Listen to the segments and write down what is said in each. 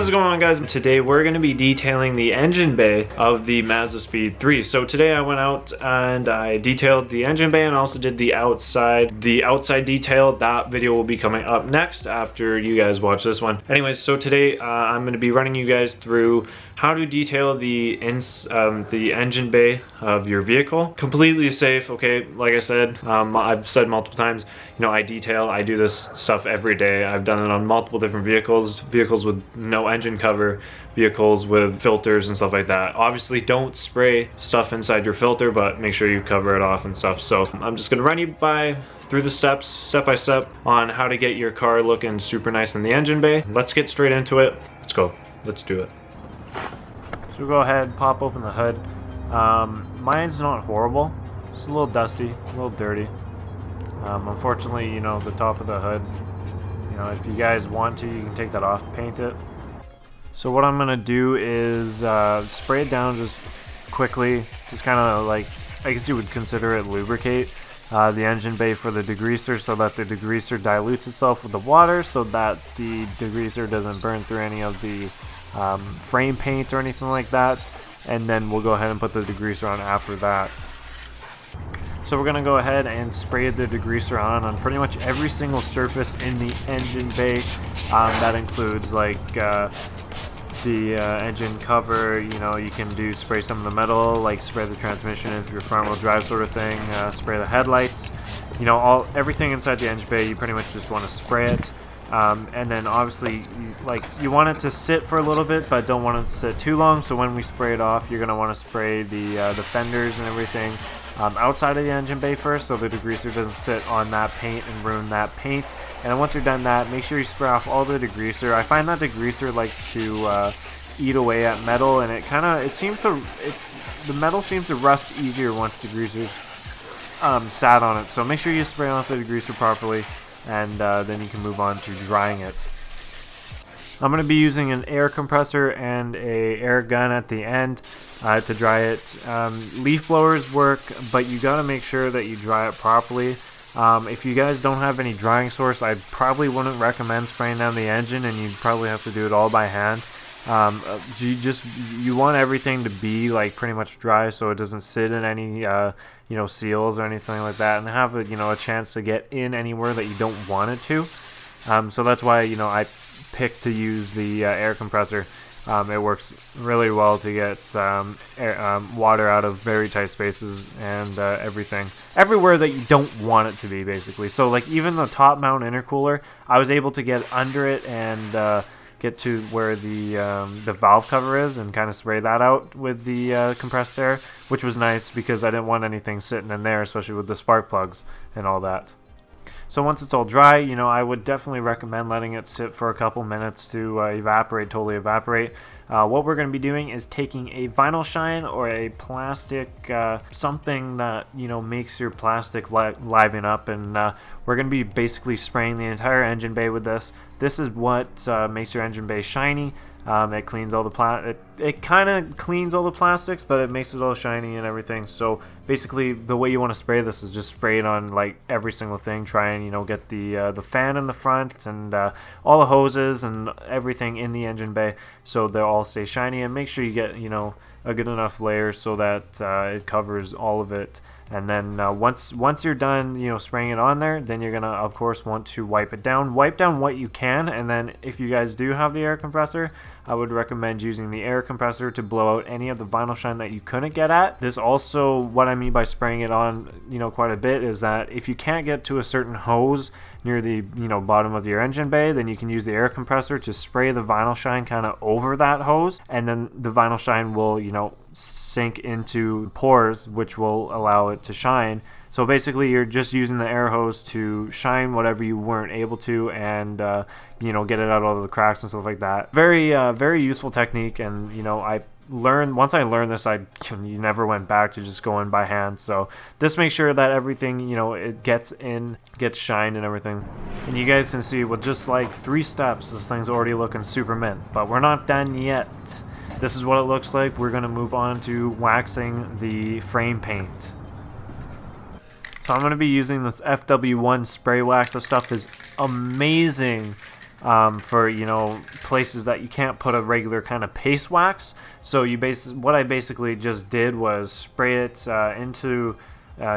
How's it going on, guys? Today we're going to be detailing the engine bay of the Mazda Speed 3. So today I went out and I detailed the engine bay and also did the outside detail. That video will be coming up next after you guys watch this one. Anyways, so today I'm going to be running you guys through how to detail the engine bay of your vehicle. Completely safe, okay? Like I said, I've said multiple times, you know, I do this stuff every day. I've done it on multiple different vehicles with no engine cover, vehicles with filters and stuff like that. Obviously, don't spray stuff inside your filter, but make sure you cover it off and stuff. So I'm just gonna run you through the steps, step by step, on how to get your car looking super nice in the engine bay. Let's get straight into it. Let's go. Let's do it. So we'll go ahead, pop open the hood. Mine's not horrible. It's a little dusty, a little dirty. Unfortunately, you know, the top of the hood, you know, if you guys want to, you can take that off, paint it. So what I'm gonna do is spray it down just quickly, just kind of like, I guess you would consider it lubricate the engine bay for the degreaser, so that the degreaser dilutes itself with the water, so that the degreaser doesn't burn through any of the frame paint or anything like that. And then we'll go ahead and put the degreaser on after that. So we're gonna go ahead and spray the degreaser on pretty much every single surface in the engine bay. That includes like the engine cover. You know, you can spray some of the metal, like spray the transmission if you're front wheel drive sort of thing, spray the headlights, you know, everything inside the engine bay. You pretty much just want to spray it. And then obviously you want it to sit for a little bit, but don't want it to sit too long. So when we spray it off, you're gonna want to spray the fenders and everything outside of the engine bay first, so the degreaser doesn't sit on that paint and ruin that paint. And then once you're done that, make sure you spray off all the degreaser. I find that degreaser likes to eat away at metal, and the metal seems to rust easier once the degreaser's sat on it. So make sure you spray off the degreaser properly, and then you can move on to drying it. I'm going to be using an air compressor and a air gun at the end to dry it. Leaf blowers work, but you got to make sure that you dry it properly. If you guys don't have any drying source, I probably wouldn't recommend spraying down the engine, and you'd probably have to do it all by hand. You want everything to be like pretty much dry, so it doesn't sit in any you know, seals or anything like that, and have a chance to get in anywhere that you don't want it to. So that's why, you know, I picked to use the air compressor. It works really well to get water out of very tight spaces and everywhere that you don't want it to be, basically. So like even the top mount intercooler, I was able to get under it and get to where the valve cover is and kind of spray that out with the compressed air, which was nice because I didn't want anything sitting in there, especially with the spark plugs and all that. So once it's all dry, you know, I would definitely recommend letting it sit for a couple minutes to totally evaporate. What we're going to be doing is taking a vinyl shine or a plastic, something that, you know, makes your plastic liven up, and we're going to be basically spraying the entire engine bay with this. This is what makes your engine bay shiny. It cleans all the it kind of cleans all the plastics, but it makes it all shiny and everything. So basically, the way you want to spray this is just spray it on like every single thing. Try and, you know, get the fan in the front and all the hoses and everything in the engine bay, so they'll all stay shiny. And make sure you get, you know, a good enough layer so that it covers all of it. And then once you're done, you know, spraying it on there, then you're gonna of course want to wipe it down. Wipe down what you can, and then if you guys do have the air compressor, I would recommend using the air compressor to blow out any of the vinyl shine that you couldn't get at. This also, what I mean by spraying it on, you know, quite a bit, is that if you can't get to a certain hose near the, you know, bottom of your engine bay, then you can use the air compressor to spray the vinyl shine kind of over that hose, and then the vinyl shine will, you know, sink into pores, which will allow it to shine. So basically, you're just using the air hose to shine whatever you weren't able to, and you know, get it out of all the cracks and stuff like that. Very useful technique, and you know, once I learned this, you never went back to just going by hand. So this makes sure that everything, you know, it gets shined and everything. And you guys can see with just like 3 steps, this thing's already looking super mint. But we're not done yet. This is what it looks like. We're gonna move on to waxing the frame paint. So I'm going to be using this FW1 spray wax. This stuff is amazing for, you know, places that you can't put a regular kind of paste wax. So what I basically just did was spray it into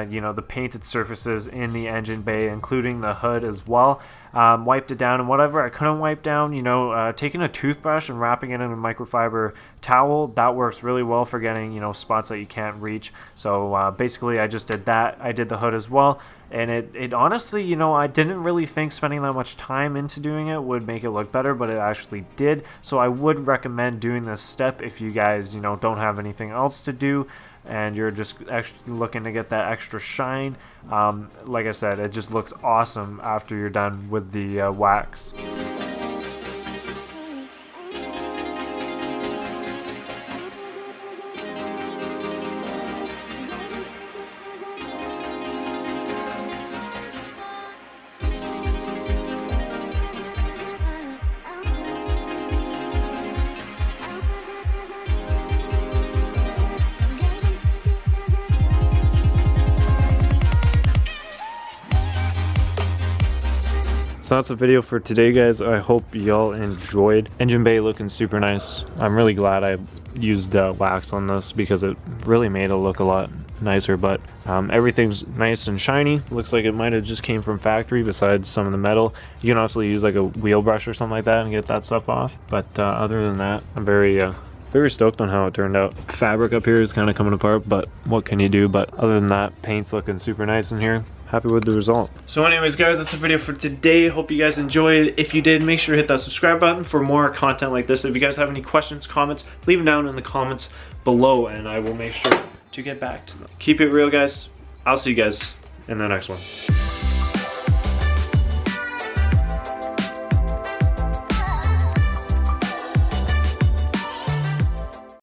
you know, the painted surfaces in the engine bay, including the hood as well. Wiped it down, and whatever I couldn't wipe down, you know, taking a toothbrush and wrapping it in a microfiber towel, that works really well for getting, you know, spots that you can't reach. So basically I just did that. I did the hood as well, and it honestly, you know, I didn't really think spending that much time into doing it would make it look better, but it actually did. So I would recommend doing this step if you guys, you know, don't have anything else to do and you're just actually looking to get that extra shine. Like I said, it just looks awesome after you're done with the wax. So that's a video for today, guys. I hope y'all enjoyed. Engine bay looking super nice. I'm really glad I used wax on this because it really made it look a lot nicer, but everything's nice and shiny. Looks like it might have just came from factory besides some of the metal. You can also use like a wheel brush or something like that and get that stuff off. But other than that, I'm very stoked on how it turned out. Fabric up here is kind of coming apart, but what can you do? But other than that, paint's looking super nice in here. Happy with the result. So anyways, guys, that's the video for today. Hope you guys enjoyed. If you did, make sure to hit that subscribe button for more content like this. If you guys have any questions, comments, leave them down in the comments below and I will make sure to get back to them. Keep it real, guys. I'll see you guys in the next one.